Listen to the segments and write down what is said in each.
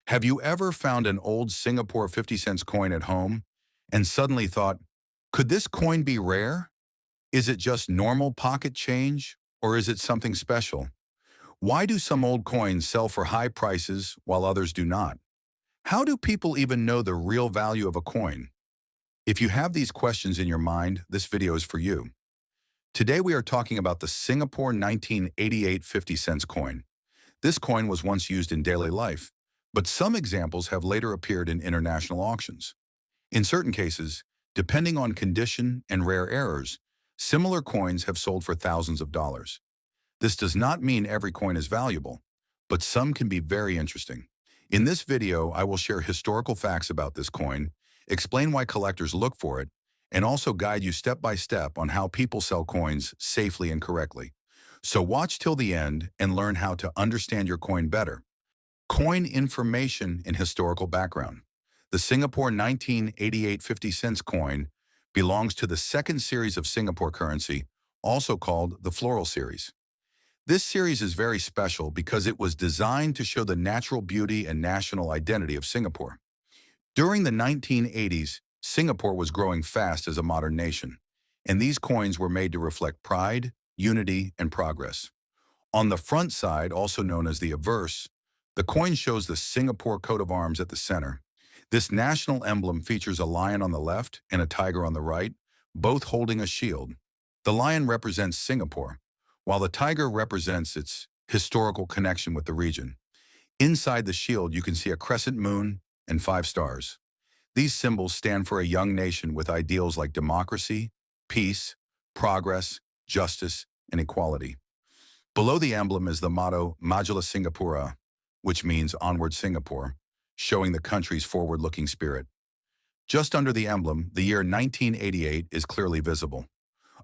Have you ever found an old Singapore 50 cents coin at home and suddenly thought, could this coin be rare? Is it just normal pocket change or is it something special? Why do some old coins sell for high prices while others do not? How do people even know the real value of a coin? If you have these questions in your mind, this video is for you. Today we are talking about the Singapore 1988 50 cents coin. This coin was once used in daily life, but some examples have later appeared in international auctions. In certain cases, depending on condition and rare errors, similar coins have sold for thousands of dollars. This does not mean every coin is valuable, but some can be very interesting. In this video, I will share historical facts about this coin, explain why collectors look for it, and also guide you step by step on how people sell coins safely and correctly. So watch till the end and learn how to understand your coin better. Coin information and historical background. The Singapore 1988 50 cents coin belongs to the second series of Singapore currency, also called the Floral Series. This series is very special because it was designed to show the natural beauty and national identity of Singapore. During the 1980s, Singapore was growing fast as a modern nation, and these coins were made to reflect pride, unity, and progress. On the front side, also known as the Obverse, the coin shows the Singapore coat of arms at the center. This national emblem features a lion on the left and a tiger on the right, both holding a shield. The lion represents Singapore, while the tiger represents its historical connection with the region. Inside the shield, you can see a crescent moon and 5 stars. These symbols stand for a young nation with ideals like democracy, peace, progress, justice, and equality. Below the emblem is the motto Majulah Singapura, which means Onward Singapore, showing the country's forward-looking spirit. Just under the emblem, the year 1988 is clearly visible.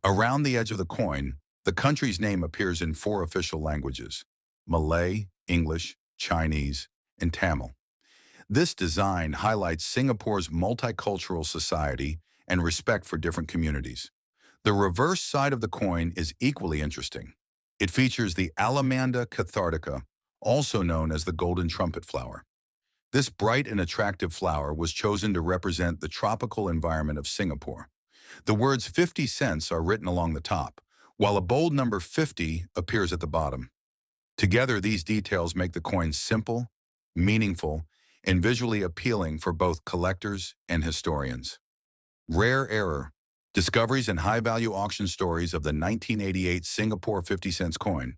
Around the edge of the coin, the country's name appears in 4 official languages: Malay, English, Chinese, and Tamil. This design highlights Singapore's multicultural society and respect for different communities. The reverse side of the coin is equally interesting. It features the Alamanda cathartica, also known as the golden trumpet flower. This bright and attractive flower was chosen to represent the tropical environment of Singapore. The words 50 cents are written along the top, while a bold number 50 appears at the bottom. Together, these details make the coin simple, meaningful, and visually appealing for both collectors and historians. Rare error. Discoveries and high-value auction stories of the 1988 Singapore 50 cents coin.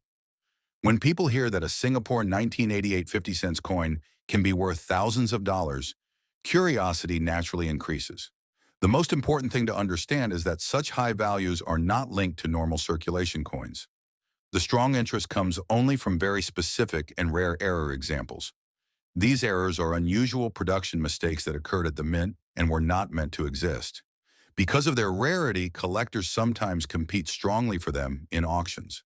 When people hear that a Singapore 1988 50 cents coin can be worth thousands of dollars, curiosity naturally increases. The most important thing to understand is that such high values are not linked to normal circulation coins. The strong interest comes only from very specific and rare error examples. These errors are unusual production mistakes that occurred at the mint and were not meant to exist. Because of their rarity, collectors sometimes compete strongly for them in auctions.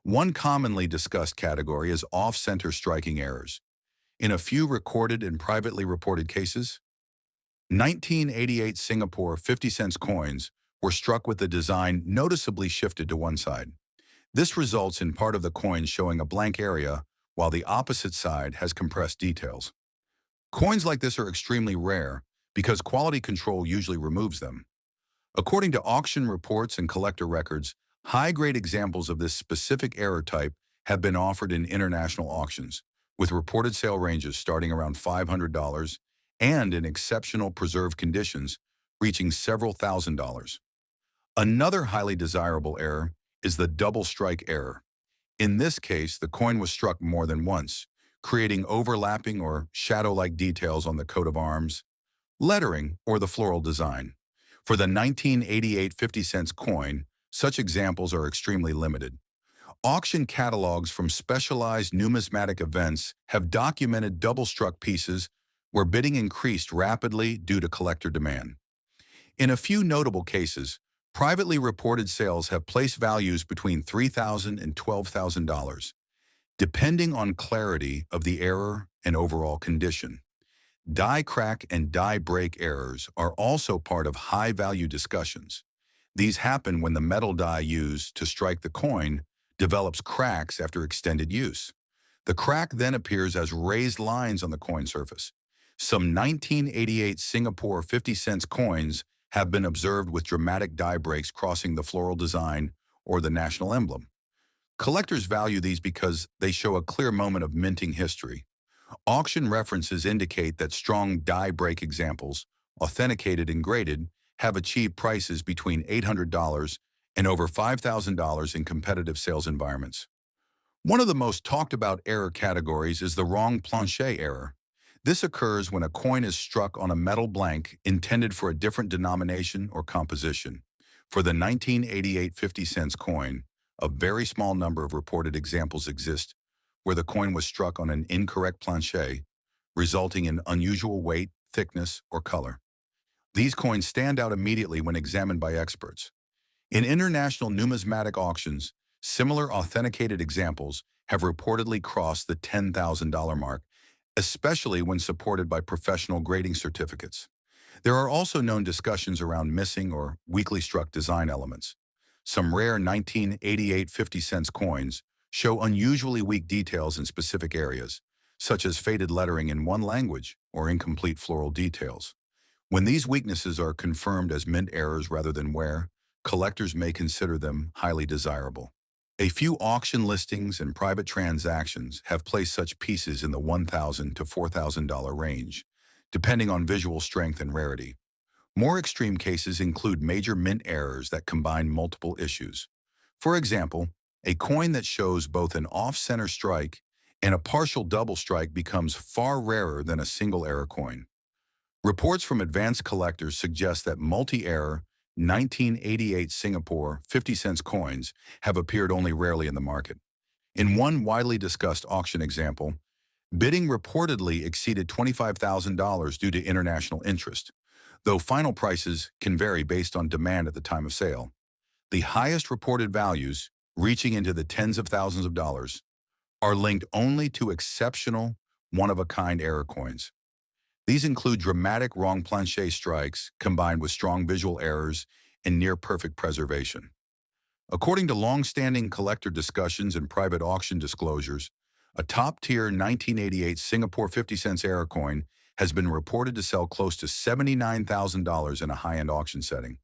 One commonly discussed category is off-center striking errors. In a few recorded and privately reported cases, 1988 Singapore 50 cents coins were struck with the design noticeably shifted to one side. This results in part of the coin showing a blank area, while the opposite side has compressed details. Coins like this are extremely rare because quality control usually removes them. According to auction reports and collector records, high-grade examples of this specific error type have been offered in international auctions, with reported sale ranges starting around $500 and in exceptional preserved conditions reaching several $1,000s. Another highly desirable error is the double strike error. In this case, the coin was struck more than once, creating overlapping or shadow-like details on the coat of arms, lettering, or the floral design. For the 1988 50 cents coin, such examples are extremely limited. Auction catalogs from specialized numismatic events have documented double-struck pieces where bidding increased rapidly due to collector demand. In a few notable cases, privately reported sales have placed values between $3,000 and $12,000, depending on clarity of the error and overall condition. Die crack and die break errors are also part of high-value discussions. These happen when the metal die used to strike the coin develops cracks after extended use. The crack then appears as raised lines on the coin surface. Some 1988 Singapore 50-cent coins have been observed with dramatic die breaks crossing the floral design or the national emblem. Collectors value these because they show a clear moment of minting history. Auction references indicate that strong die break examples, authenticated and graded, have achieved prices between $800 and over $5,000 in competitive sales environments. One of the most talked about error categories is the wrong planchet error. This occurs when a coin is struck on a metal blank intended for a different denomination or composition. For the 1988 50-cent coin, a very small number of reported examples exist where the coin was struck on an incorrect planchet, resulting in unusual weight, thickness, or color. These coins stand out immediately when examined by experts. In international numismatic auctions, similar authenticated examples have reportedly crossed the $10,000 mark, especially when supported by professional grading certificates. There are also known discussions around missing or weakly struck design elements. Some rare 1988 50-cent coins show unusually weak details in specific areas, such as faded lettering in one language or incomplete floral details. When these weaknesses are confirmed as mint errors rather than wear, collectors may consider them highly desirable. A few auction listings and private transactions have placed such pieces in the $1,000 to $4,000 range, depending on visual strength and rarity. More extreme cases include major mint errors that combine multiple issues. For example, a coin that shows both an off-center strike and a partial double strike becomes far rarer than a single error coin. Reports from advanced collectors suggest that multi-error 1988 Singapore 50-cent coins have appeared only rarely in the market. In one widely discussed auction example, bidding reportedly exceeded $25,000 due to international interest, though final prices can vary based on demand at the time of sale. The highest reported values, reaching into the tens of thousands of dollars, are linked only to exceptional, one-of-a-kind error coins. These include dramatic wrong planchet strikes combined with strong visual errors and near-perfect preservation. According to long-standing collector discussions and private auction disclosures, a top-tier 1988 Singapore 50-cent error coin has been reported to sell close to $79,000 in a high-end auction setting.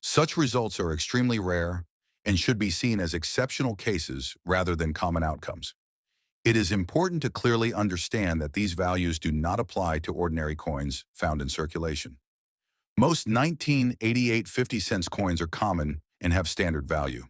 Such results are extremely rare and should be seen as exceptional cases rather than common outcomes. It is important to clearly understand that these values do not apply to ordinary coins found in circulation. Most 1988 50-cent coins are common and have standard value.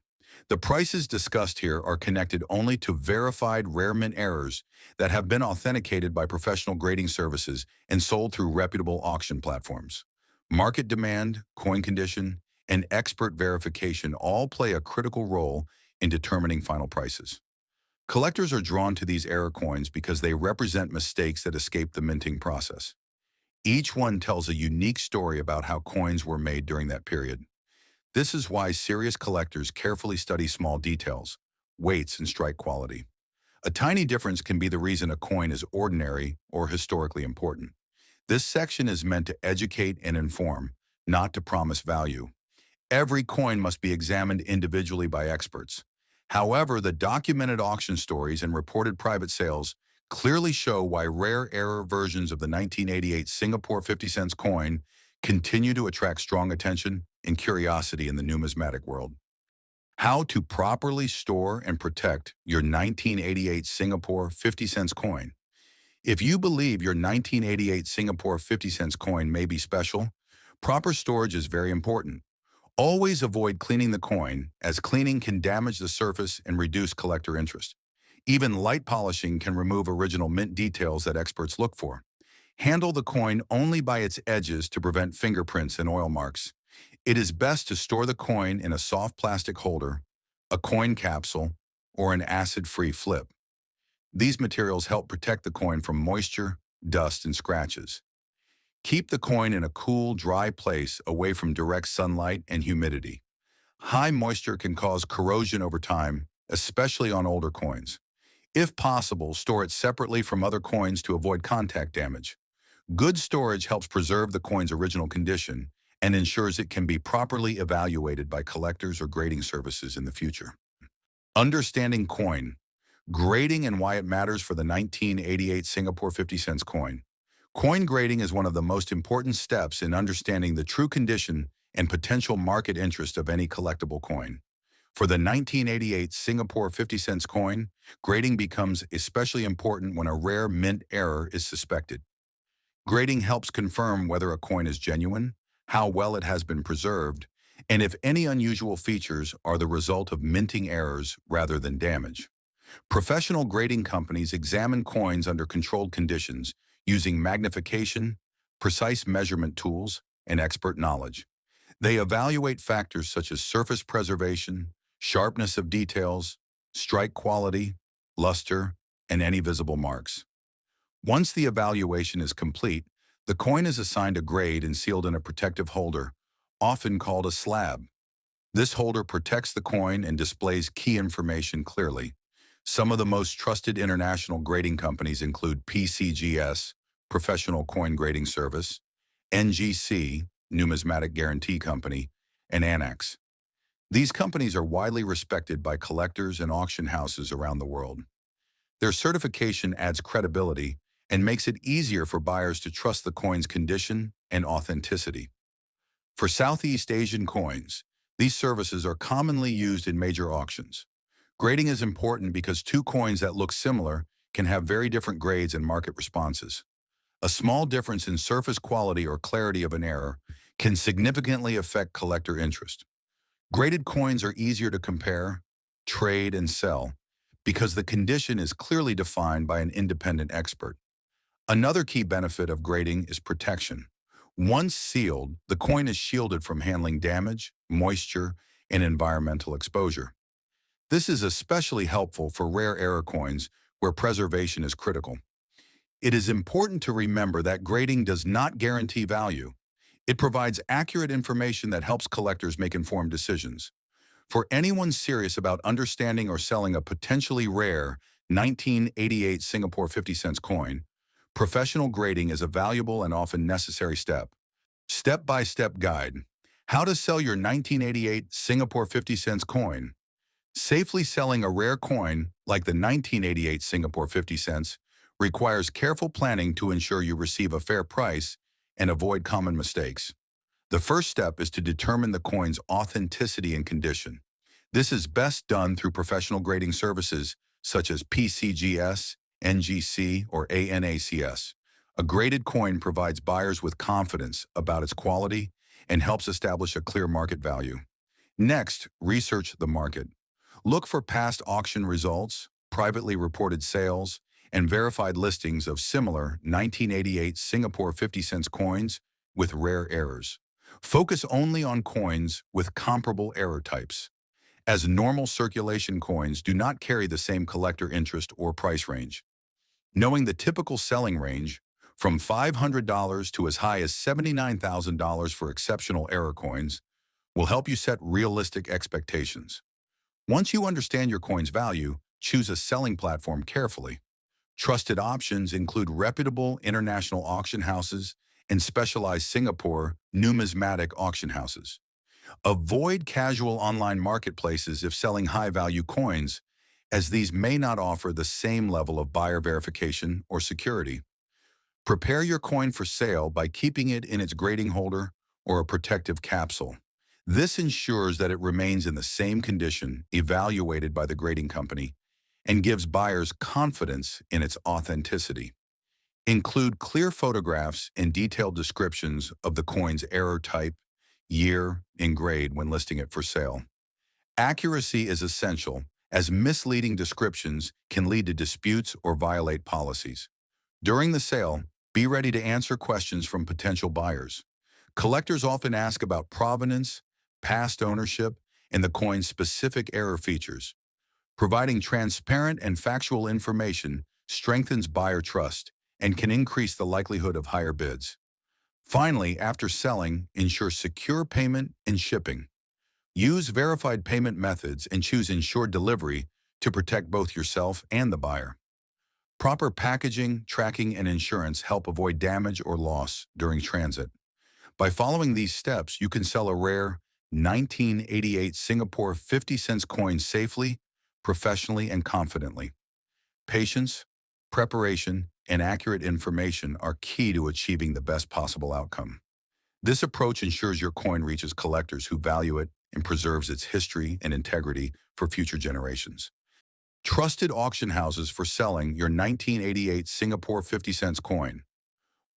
The prices discussed here are connected only to verified rare mint errors that have been authenticated by professional grading services and sold through reputable auction platforms. Market demand, coin condition, and expert verification all play a critical role in determining final prices. Collectors are drawn to these error coins because they represent mistakes that escape the minting process. Each one tells a unique story about how coins were made during that period. This is why serious collectors carefully study small details, weights, and strike quality. A tiny difference can be the reason a coin is ordinary or historically important. This section is meant to educate and inform, not to promise value. Every coin must be examined individually by experts. However, the documented auction stories and reported private sales clearly show why rare error versions of the 1988 Singapore 50-cent coin continue to attract strong attention and curiosity in the numismatic world. How to properly store and protect your 1988 Singapore 50-cent coin. If you believe your 1988 Singapore 50-cent coin may be special, proper storage is very important. Always avoid cleaning the coin, as cleaning can damage the surface and reduce collector interest. Even light polishing can remove original mint details that experts look for. Handle the coin only by its edges to prevent fingerprints and oil marks. It is best to store the coin in a soft plastic holder, a coin capsule, or an acid-free flip. These materials help protect the coin from moisture, dust, and scratches. Keep the coin in a cool, dry place away from direct sunlight and humidity. High moisture can cause corrosion over time, especially on older coins. If possible, store it separately from other coins to avoid contact damage. Good storage helps preserve the coin's original condition and ensures it can be properly evaluated by collectors or grading services in the future. Understanding coin. Grading and why it matters for the 1988 Singapore 50 cents coin. Coin grading is one of the most important steps in understanding the true condition and potential market interest of any collectible coin. For the 1988 Singapore 50 cents coin, grading becomes especially important when a rare mint error is suspected. Grading helps confirm whether a coin is genuine, how well it has been preserved, and if any unusual features are the result of minting errors rather than damage. Professional grading companies examine coins under controlled conditions using magnification, precise measurement tools, and expert knowledge. They evaluate factors such as surface preservation, sharpness of details, strike quality, luster, and any visible marks. Once the evaluation is complete, the coin is assigned a grade and sealed in a protective holder, often called a slab. This holder protects the coin and displays key information clearly. Some of the most trusted international grading companies include PCGS, Professional Coin Grading Service, NGC, Numismatic Guarantee Company, and Annex. These companies are widely respected by collectors and auction houses around the world. Their certification adds credibility and makes it easier for buyers to trust the coin's condition and authenticity. For Southeast Asian coins, these services are commonly used in major auctions. Grading is important because two coins that look similar can have very different grades and market responses. A small difference in surface quality or clarity of an error can significantly affect collector interest. Graded coins are easier to compare, trade, and sell because the condition is clearly defined by an independent expert. Another key benefit of grading is protection. Once sealed, the coin is shielded from handling damage, moisture, and environmental exposure. This is especially helpful for rare error coins where preservation is critical. It is important to remember that grading does not guarantee value. It provides accurate information that helps collectors make informed decisions. For anyone serious about understanding or selling a potentially rare 1988 Singapore 50 cents coin, professional grading is a valuable and often necessary step. Step-by-step guide. How to sell your 1988 Singapore 50 cents coin. Safely selling a rare coin, like the 1988 Singapore 50 cents, requires careful planning to ensure you receive a fair price and avoid common mistakes. The first step is to determine the coin's authenticity and condition. This is best done through professional grading services such as PCGS, NGC, or ANACS. A graded coin provides buyers with confidence about its quality and helps establish a clear market value. Next, research the market. Look for past auction results, privately reported sales, and verified listings of similar 1988 Singapore 50 cents coins with rare errors. Focus only on coins with comparable error types, as normal circulation coins do not carry the same collector interest or price range. Knowing the typical selling range, from $500 to as high as $79,000 for exceptional error coins, will help you set realistic expectations. Once you understand your coin's value, choose a selling platform carefully. Trusted options include reputable international auction houses and specialized Singapore numismatic auction houses. Avoid casual online marketplaces if selling high-value coins, as these may not offer the same level of buyer verification or security. Prepare your coin for sale by keeping it in its grading holder or a protective capsule. This ensures that it remains in the same condition evaluated by the grading company and gives buyers confidence in its authenticity. Include clear photographs and detailed descriptions of the coin's error type, year, and grade when listing it for sale. Accuracy is essential, as misleading descriptions can lead to disputes or violate policies. During the sale, be ready to answer questions from potential buyers. Collectors often ask about provenance, past ownership, and the coin's specific error features. Providing transparent and factual information strengthens buyer trust and can increase the likelihood of higher bids. Finally, after selling, ensure secure payment and shipping. Use verified payment methods and choose insured delivery to protect both yourself and the buyer. Proper packaging, tracking, and insurance help avoid damage or loss during transit. By following these steps, you can sell a rare 1988 Singapore 50 cents coin safely, professionally, and confidently. Patience, preparation, and accurate information are key to achieving the best possible outcome. This approach ensures your coin reaches collectors who value it and preserves its history and integrity for future generations. Trusted auction houses for selling your 1988 Singapore 50 cents coin.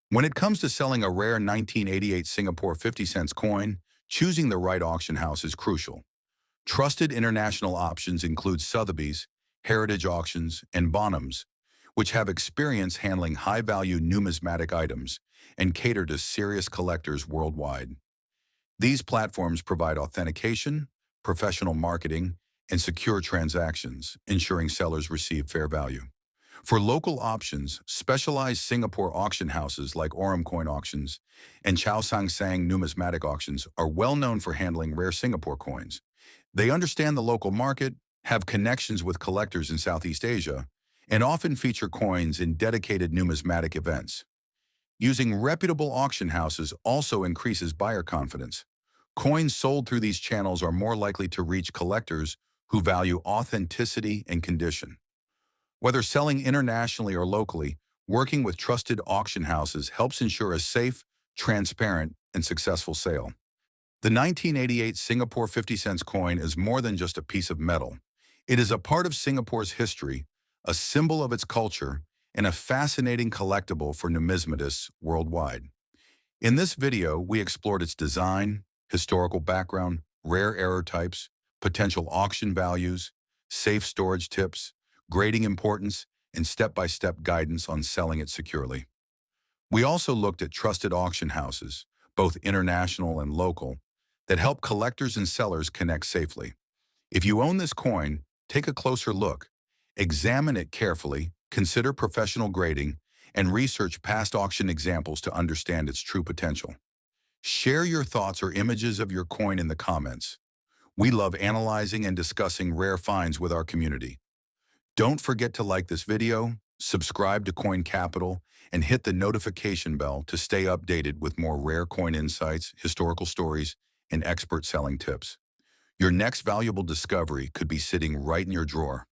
When it comes to selling a rare 1988 Singapore 50 cents coin, choosing the right auction house is crucial. Trusted international options include Sotheby's, Heritage Auctions, and Bonhams, which have experience handling high-value numismatic items and cater to serious collectors worldwide. These platforms provide authentication, professional marketing, and secure transactions, ensuring sellers receive fair value. For local options, specialized Singapore auction houses like Aurum Coin Auctions and Chow Sang Sang Numismatic Auctions are well known for handling rare Singapore coins. They understand the local market, have connections with collectors in Southeast Asia, and often feature coins in dedicated numismatic events. Using reputable auction houses also increases buyer confidence. Coins sold through these channels are more likely to reach collectors who value authenticity and condition. Whether selling internationally or locally, working with trusted auction houses helps ensure a safe, transparent, and successful sale. The 1988 Singapore 50 cents coin is more than just a piece of metal. It is a part of Singapore's history, a symbol of its culture, and a fascinating collectible for numismatists worldwide. In this video, we explored its design, historical background, rare error types, potential auction values, safe storage tips, grading importance, and step-by-step guidance on selling it securely. We also looked at trusted auction houses, both international and local, that help collectors and sellers connect safely. If you own this coin, take a closer look. Examine it carefully, consider professional grading, and research past auction examples to understand its true potential. Share your thoughts or images of your coin in the comments. We love analyzing and discussing rare finds with our community. Don't forget to like this video, subscribe to Coin Capital, and hit the notification bell to stay updated with more rare coin insights, historical stories, and expert selling tips. Your next valuable discovery could be sitting right in your drawer.